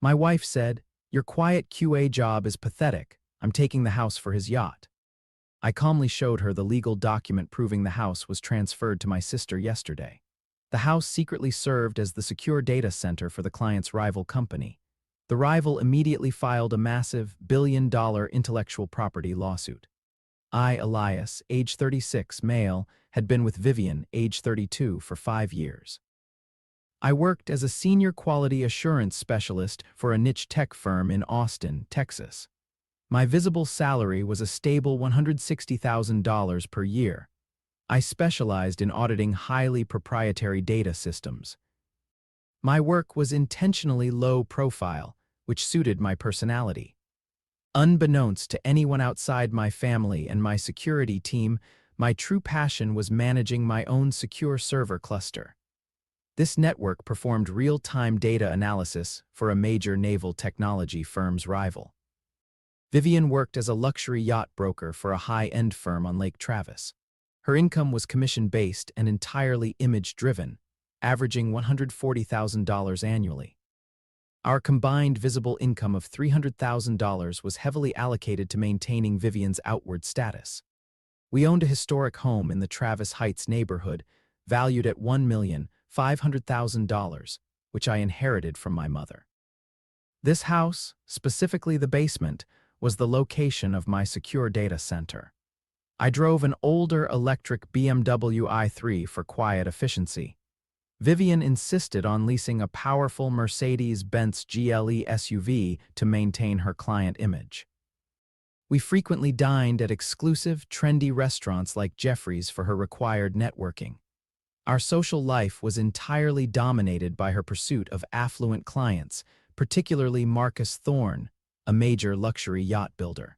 My wife said, "Your quiet QA job is pathetic. I'm taking the house for his yacht." I calmly showed her the legal document proving the house was transferred to my sister yesterday. The house secretly served as the secure data center for the client's rival company. The rival immediately filed a massive billion-dollar intellectual property lawsuit. I, Elias, age 36, male, had been with Vivian, age 32, for 5 years. I worked as a senior quality assurance specialist for a niche tech firm in Austin, Texas. My visible salary was a stable $160,000 per year. I specialized in auditing highly proprietary data systems. My work was intentionally low profile, which suited my personality. Unbeknownst to anyone outside my family and my security team, my true passion was managing my own secure server cluster. This network performed real-time data analysis for a major naval technology firm's rival. Vivian worked as a luxury yacht broker for a high-end firm on Lake Travis. Her income was commission-based and entirely image-driven, averaging $140,000 annually. Our combined visible income of $300,000 was heavily allocated to maintaining Vivian's outward status. We owned a historic home in the Travis Heights neighborhood, valued at $1,500,000, which I inherited from my mother. This house, specifically the basement, was the location of my secure data center. I drove an older electric BMW i3 for quiet efficiency. Vivian insisted on leasing a powerful Mercedes-Benz GLE SUV to maintain her client image. We frequently dined at exclusive, trendy restaurants like Jeffrey's for her required networking. Our social life was entirely dominated by her pursuit of affluent clients, particularly Marcus Thorne, a major luxury yacht builder.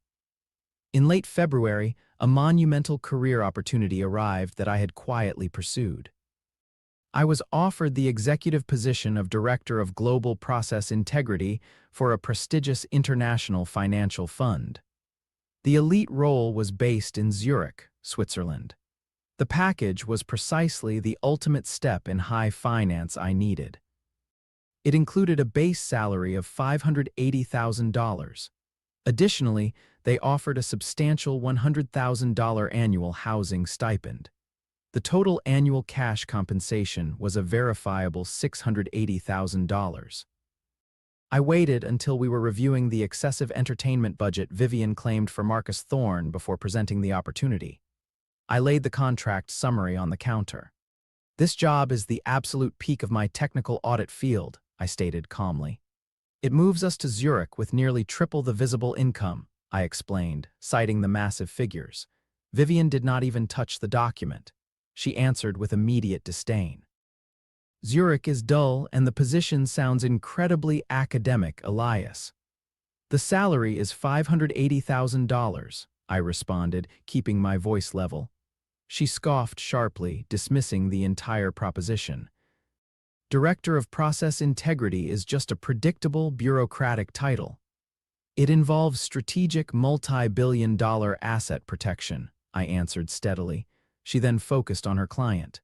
In late February, a monumental career opportunity arrived that I had quietly pursued. I was offered the executive position of Director of Global Process Integrity for a prestigious international financial fund. The elite role was based in Zurich, Switzerland. The package was precisely the ultimate step in high finance I needed. It included a base salary of $580,000. Additionally, they offered a substantial $100,000 annual housing stipend. The total annual cash compensation was a verifiable $680,000. I waited until we were reviewing the excessive entertainment budget Vivian claimed for Marcus Thorne before presenting the opportunity. I laid the contract summary on the counter. "This job is the absolute peak of my technical audit field," I stated calmly. "It moves us to Zurich with nearly triple the visible income," I explained, citing the massive figures. Vivian did not even touch the document. She answered with immediate disdain. "Zurich is dull and the position sounds incredibly academic, Elias." "The salary is $580,000, I responded, keeping my voice level. She scoffed sharply, dismissing the entire proposition. "Director of Process Integrity is just a predictable bureaucratic title. It involves strategic multi-billion-dollar asset protection," I answered steadily. She then focused on her client.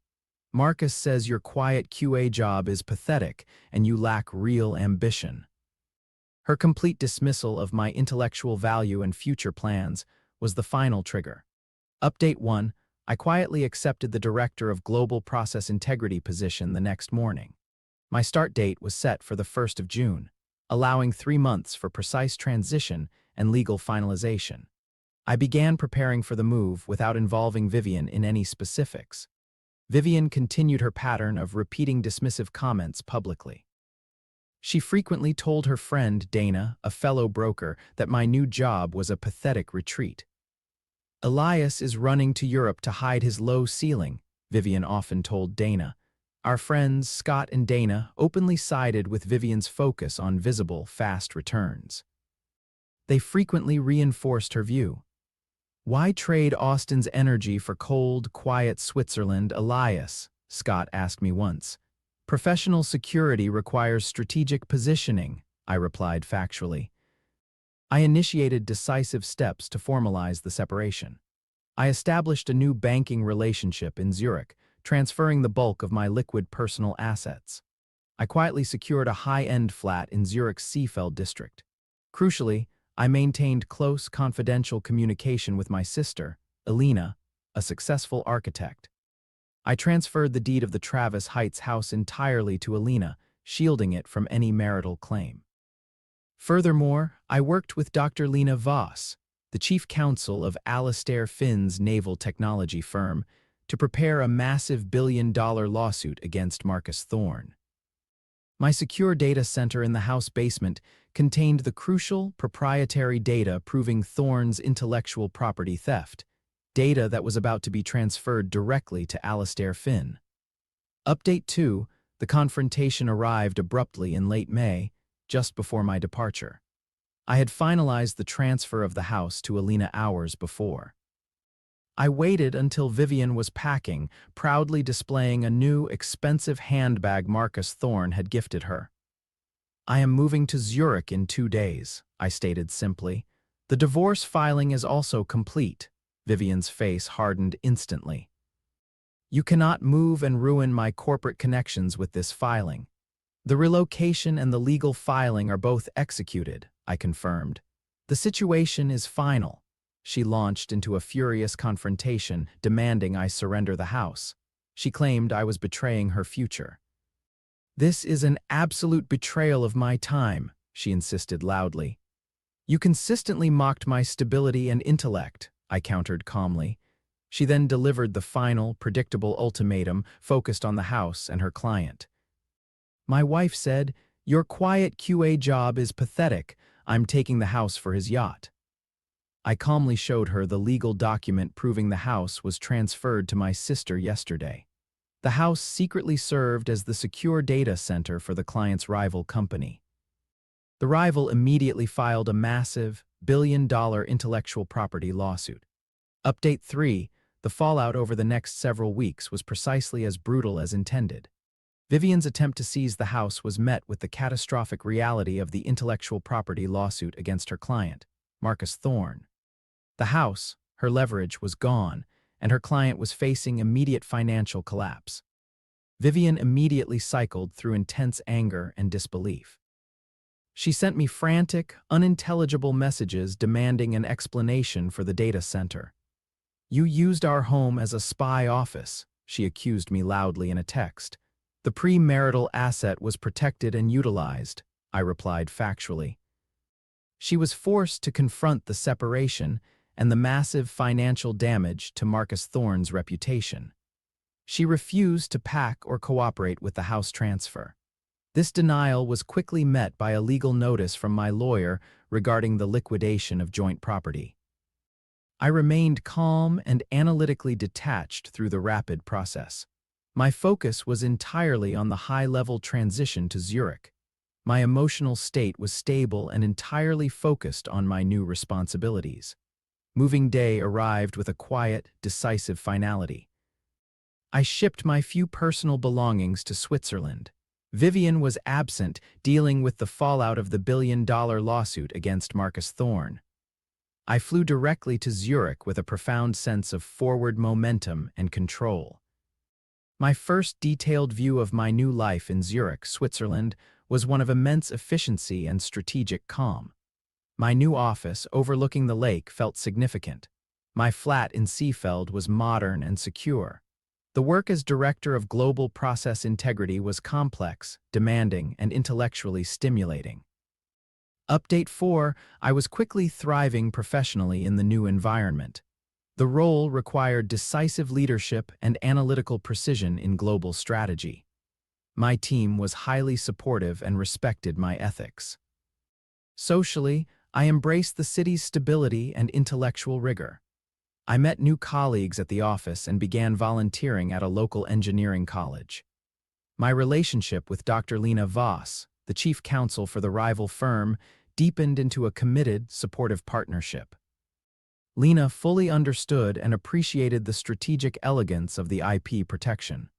"Marcus says your quiet QA job is pathetic and you lack real ambition." Her complete dismissal of my intellectual value and future plans was the final trigger. Update 1. I quietly accepted the Director of Global Process Integrity position the next morning. My start date was set for the 1st of June, allowing 3 months for precise transition and legal finalization. I began preparing for the move without involving Vivian in any specifics. Vivian continued her pattern of repeating dismissive comments publicly. She frequently told her friend Dana, a fellow broker, that my new job was a pathetic retreat. "Elias is running to Europe to hide his low ceiling," Vivian often told Dana. Our friends, Scott and Dana, openly sided with Vivian's focus on visible, fast returns. They frequently reinforced her view. "Why trade Austin's energy for cold, quiet Switzerland, Elias?" Scott asked me once. "Professional security requires strategic positioning," I replied factually. I initiated decisive steps to formalize the separation. I established a new banking relationship in Zurich, transferring the bulk of my liquid personal assets. I quietly secured a high-end flat in Zurich's Seefeld district. Crucially, I maintained close, confidential communication with my sister, Elena, a successful architect. I transferred the deed of the Travis Heights house entirely to Elena, shielding it from any marital claim. Furthermore, I worked with Dr. Lena Voss, the chief counsel of Alastair Finn's naval technology firm, to prepare a massive billion-dollar lawsuit against Marcus Thorne. My secure data center in the house basement contained the crucial, proprietary data proving Thorne's intellectual property theft, data that was about to be transferred directly to Alastair Finn. Update 2, the confrontation arrived abruptly in late May, just before my departure. I had finalized the transfer of the house to Elena hours before. I waited until Vivian was packing, proudly displaying a new, expensive handbag Marcus Thorne had gifted her. "I am moving to Zurich in 2 days," I stated simply. "The divorce filing is also complete." Vivian's face hardened instantly. "You cannot move and ruin my corporate connections with this filing. The relocation and the legal filing are both executed," I confirmed. "The situation is final." She launched into a furious confrontation, demanding I surrender the house. She claimed I was betraying her future. "This is an absolute betrayal of my time," she insisted loudly. "You consistently mocked my stability and intellect," I countered calmly. She then delivered the final, predictable ultimatum focused on the house and her client. "My wife said, 'Your quiet QA job is pathetic. I'm taking the house for his yacht.'" I calmly showed her the legal document proving the house was transferred to my sister yesterday. The house secretly served as the secure data center for the client's rival company. The rival immediately filed a massive, billion-dollar intellectual property lawsuit. Update 3, the fallout over the next several weeks was precisely as brutal as intended. Vivian's attempt to seize the house was met with the catastrophic reality of the intellectual property lawsuit against her client, Marcus Thorne. The house, her leverage, was gone, and her client was facing immediate financial collapse. Vivian immediately cycled through intense anger and disbelief. She sent me frantic, unintelligible messages demanding an explanation for the data center. "You used our home as a spy office," she accused me loudly in a text. "The premarital asset was protected and utilized," I replied factually. She was forced to confront the separation and the massive financial damage to Marcus Thorne's reputation. She refused to pack or cooperate with the house transfer. This denial was quickly met by a legal notice from my lawyer regarding the liquidation of joint property. I remained calm and analytically detached through the rapid process. My focus was entirely on the high-level transition to Zurich. My emotional state was stable and entirely focused on my new responsibilities. Moving day arrived with a quiet, decisive finality. I shipped my few personal belongings to Switzerland. Vivian was absent, dealing with the fallout of the billion-dollar lawsuit against Marcus Thorne. I flew directly to Zurich with a profound sense of forward momentum and control. My first detailed view of my new life in Zurich, Switzerland, was one of immense efficiency and strategic calm. My new office, overlooking the lake, felt significant. My flat in Seefeld was modern and secure. The work as Director of Global Process Integrity was complex, demanding, and intellectually stimulating. Update 4, I was quickly thriving professionally in the new environment. The role required decisive leadership and analytical precision in global strategy. My team was highly supportive and respected my ethics. Socially, I embraced the city's stability and intellectual rigor. I met new colleagues at the office and began volunteering at a local engineering college. My relationship with Dr. Lena Voss, the chief counsel for the rival firm, deepened into a committed, supportive partnership. Lena fully understood and appreciated the strategic elegance of the IP protection.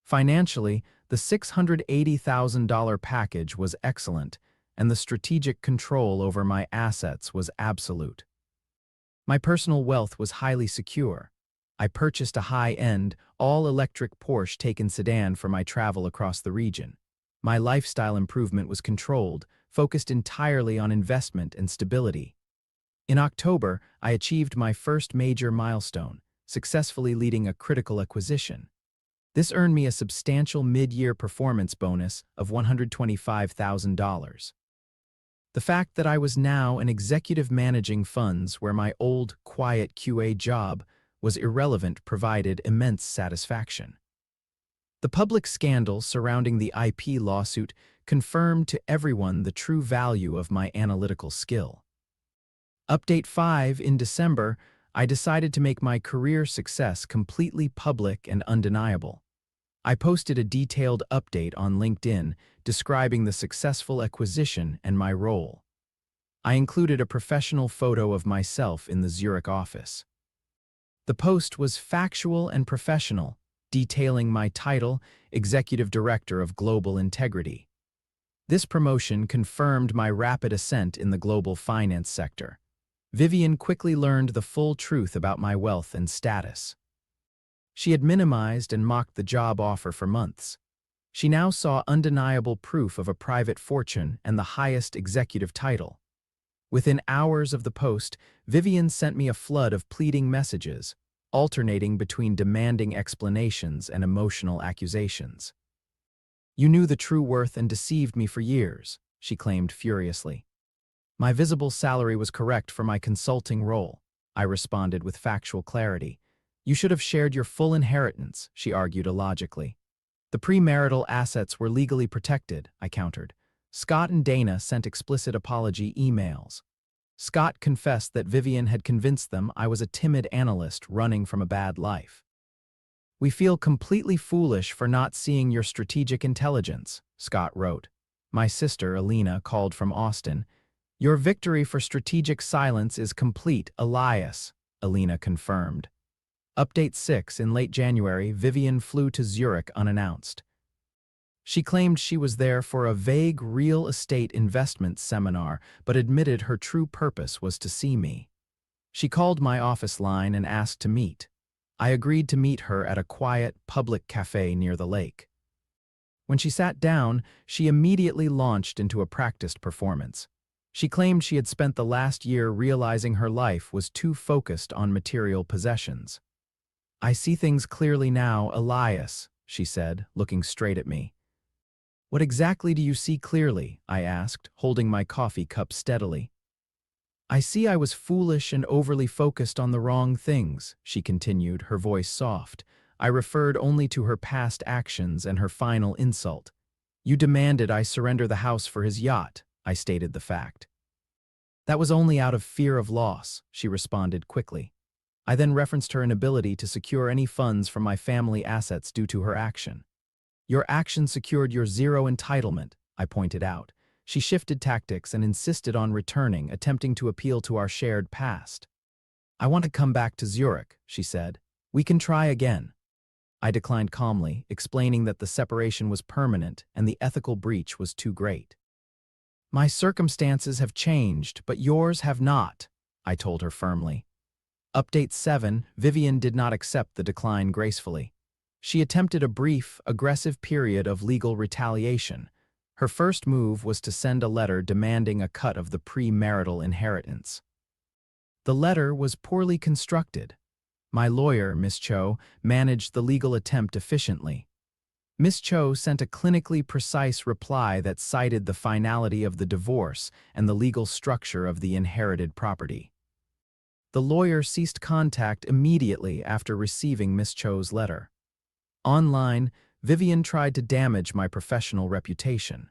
Financially, the $680,000 package was excellent, and the strategic control over my assets was absolute. My personal wealth was highly secure. I purchased a high-end, all-electric Porsche Taycan sedan for my travel across the region. My lifestyle improvement was controlled, focused entirely on investment and stability. In October, I achieved my first major milestone, successfully leading a critical acquisition. This earned me a substantial mid-year performance bonus of $125,000. The fact that I was now an executive managing funds where my old, quiet QA job was irrelevant provided immense satisfaction. The public scandal surrounding the IP lawsuit confirmed to everyone the true value of my analytical skill. Update 5. In December, I decided to make my career success completely public and undeniable. I posted a detailed update on LinkedIn describing the successful acquisition and my role. I included a professional photo of myself in the Zurich office. The post was factual and professional, detailing my title, Executive Director of Global Integrity. This promotion confirmed my rapid ascent in the global finance sector. Vivian quickly learned the full truth about my wealth and status. She had minimized and mocked the job offer for months. She now saw undeniable proof of a private fortune and the highest executive title. Within hours of the post, Vivian sent me a flood of pleading messages, alternating between demanding explanations and emotional accusations. "You knew the true worth and deceived me for years," she claimed furiously. "My visible salary was correct for my consulting role," I responded with factual clarity. "You should have shared your full inheritance," she argued illogically. "The premarital assets were legally protected," I countered. Scott and Dana sent explicit apology emails. Scott confessed that Vivian had convinced them I was a timid analyst running from a bad life. "We feel completely foolish for not seeing your strategic intelligence," Scott wrote. My sister, Alina, called from Austin. "Your victory for strategic silence is complete, Elias," Alina confirmed. Update 6. In late January, Vivian flew to Zurich unannounced. She claimed she was there for a vague real estate investment seminar, but admitted her true purpose was to see me. She called my office line and asked to meet. I agreed to meet her at a quiet, public cafe near the lake. When she sat down, she immediately launched into a practiced performance. She claimed she had spent the last year realizing her life was too focused on material possessions. "I see things clearly now, Elias," she said, looking straight at me. "What exactly do you see clearly?" I asked, holding my coffee cup steadily. "I see I was foolish and overly focused on the wrong things," she continued, her voice soft. I referred only to her past actions and her final insult. "You demanded I surrender the house for his yacht," I stated the fact. "That was only out of fear of loss," she responded quickly. I then referenced her inability to secure any funds from my family assets due to her action. "Your action secured your zero entitlement," I pointed out. She shifted tactics and insisted on returning, attempting to appeal to our shared past. "I want to come back to Zurich," she said. "We can try again." I declined calmly, explaining that the separation was permanent and the ethical breach was too great. "My circumstances have changed, but yours have not," I told her firmly. Update 7. Vivian did not accept the decline gracefully. She attempted a brief, aggressive period of legal retaliation. Her first move was to send a letter demanding a cut of the premarital inheritance. The letter was poorly constructed. My lawyer, Miss Cho, managed the legal attempt efficiently. Miss Cho sent a clinically precise reply that cited the finality of the divorce and the legal structure of the inherited property. The lawyer ceased contact immediately after receiving Miss Cho's letter. Online, Vivian tried to damage my professional reputation.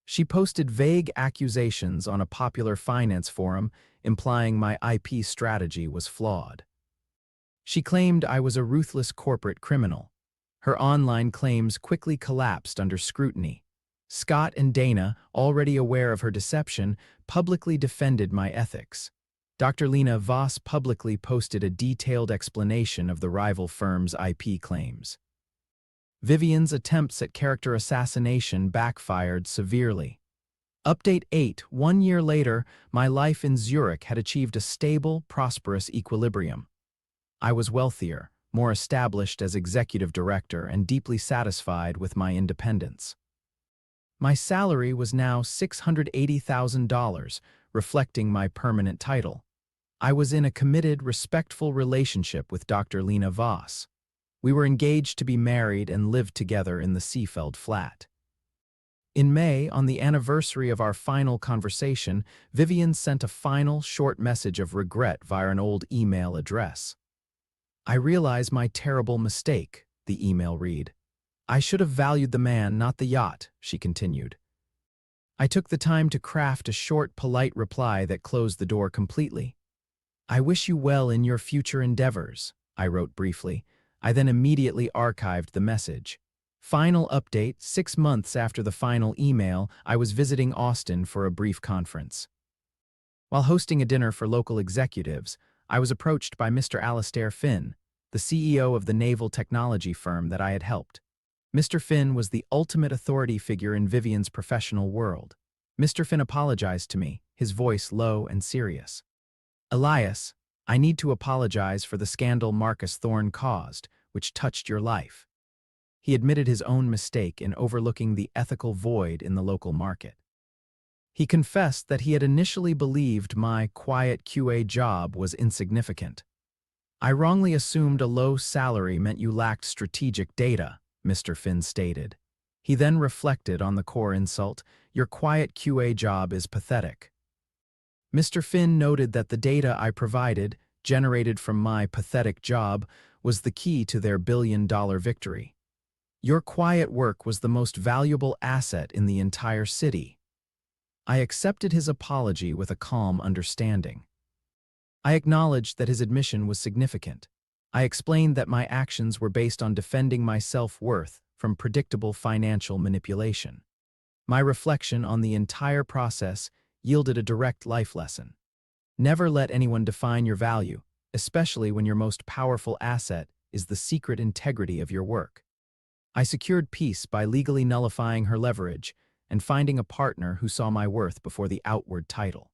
She posted vague accusations on a popular finance forum, implying my IP strategy was flawed. She claimed I was a ruthless corporate criminal. Her online claims quickly collapsed under scrutiny. Scott and Dana, already aware of her deception, publicly defended my ethics. Dr. Lena Voss publicly posted a detailed explanation of the rival firm's IP claims. Vivian's attempts at character assassination backfired severely. Update 8. 1 year later, my life in Zurich had achieved a stable, prosperous equilibrium. I was wealthier, more established as executive director, and deeply satisfied with my independence. My salary was now $680,000, reflecting my permanent title. I was in a committed, respectful relationship with Dr. Lena Voss. We were engaged to be married and lived together in the Seefeld flat. In May, on the anniversary of our final conversation, Vivian sent a final, short message of regret via an old email address. "I realize my terrible mistake," the email read. "I should have valued the man, not the yacht," she continued. I took the time to craft a short, polite reply that closed the door completely. "I wish you well in your future endeavors," I wrote briefly. I then immediately archived the message. Final update: 6 months after the final email, I was visiting Austin for a brief conference. While hosting a dinner for local executives, I was approached by Mr. Alastair Finn, the CEO of the naval technology firm that I had helped. Mr. Finn was the ultimate authority figure in Vivian's professional world. Mr. Finn apologized to me, his voice low and serious. "Elias, I need to apologize for the scandal Marcus Thorne caused, which touched your life." He admitted his own mistake in overlooking the ethical void in the local market. He confessed that he had initially believed my quiet QA job was insignificant. "I wrongly assumed a low salary meant you lacked strategic data," Mr. Finn stated. He then reflected on the core insult: "Your quiet QA job is pathetic." Mr. Finn noted that the data I provided, generated from my pathetic job, was the key to their billion-dollar victory. "Your quiet work was the most valuable asset in the entire city." I accepted his apology with a calm understanding. I acknowledged that his admission was significant. I explained that my actions were based on defending my self-worth from predictable financial manipulation. My reflection on the entire process yielded a direct life lesson. Never let anyone define your value, especially when your most powerful asset is the secret integrity of your work. I secured peace by legally nullifying her leverage and finding a partner who saw my worth before the outward title.